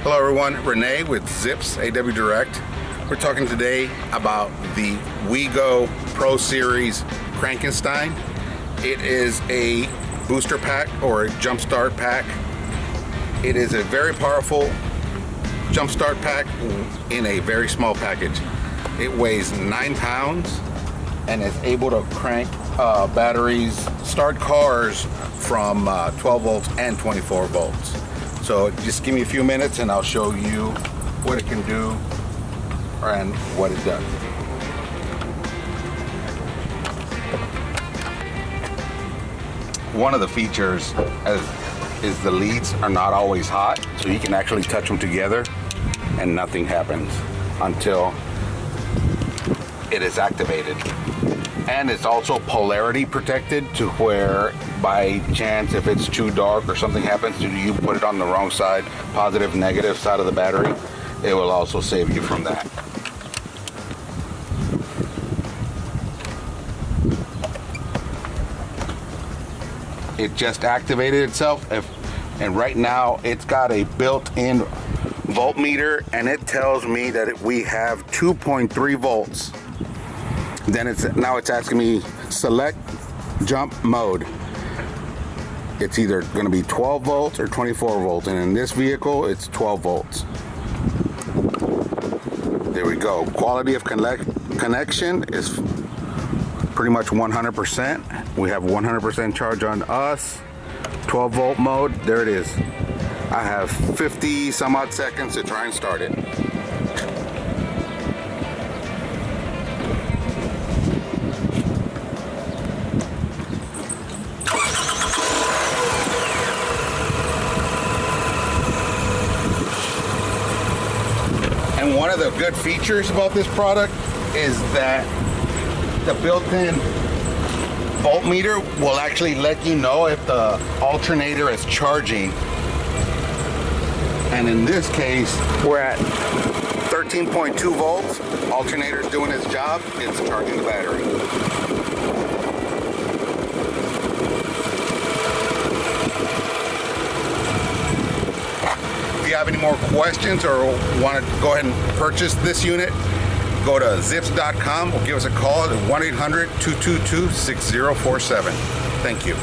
Hello everyone, Renee with Zips AW Direct. We're talking today about the Weego Pro Series Crankenstein. It is a booster pack or a Jumpstart pack. It is a very powerful Jumpstart pack in a very small package. It weighs 9 pounds and is able to crank batteries, start cars from 12 volts and 24 volts. So just give me a few minutes and I'll show you what it can do and what it does. One of the features is the leads are not always hot, so you can actually touch them together and nothing happens until it is activated. And it's also polarity protected to where by chance if it's too dark or something happens to you put it on the wrong side, positive, negative side of the battery, it will also save you from that. It just activated itself and right now it's got a built-in voltmeter and it tells me that we have 2.3 volts. Then now it's asking me select jump mode. It's either going to be 12 volts or 24 volts, and in this vehicle it's 12 volts. There we go. Quality of connection is pretty much 100%. We have 100% charge on us. 12 volt mode, there it is. I have 50 some odd seconds to try and start it. And one of the good features about this product is that the built-in voltmeter will actually let you know if the alternator is charging. And in this case, we're at 13.2 volts. Alternator's doing its job. It's charging the battery. If you have any more questions or want to go ahead and purchase this unit, go to zips.com or give us a call at 1-800-222-6047. Thank you.